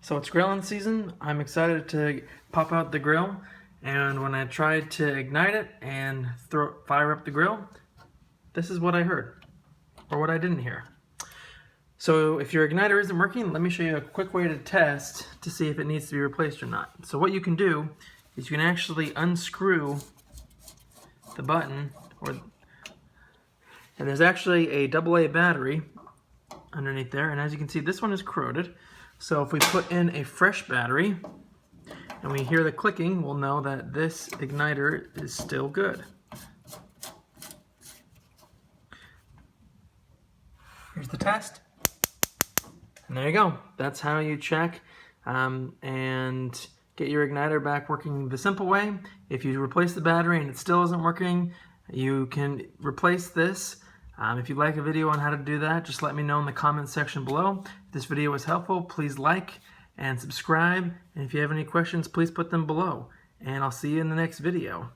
So it's grilling season. I'm excited to pop out the grill, and when I tried to ignite it and fire up the grill, this is what I heard, or what I didn't hear. So if your igniter isn't working, let me show you a quick way to test to see if it needs to be replaced or not. So what you can do is you can actually unscrew the button, and there's actually a AA battery underneath there, and as you can see, this one is corroded. So if we put in a fresh battery and we hear the clicking, we'll know that this igniter is still good. Here's the test. And there you go. That's how you check and get your igniter back working the simple way. If you replace the battery and it still isn't working, you can replace this. If you'd like a video on how to do that, just let me know in the comments section below. If this video was helpful, please like and subscribe. And if you have any questions, please put them below. And I'll see you in the next video.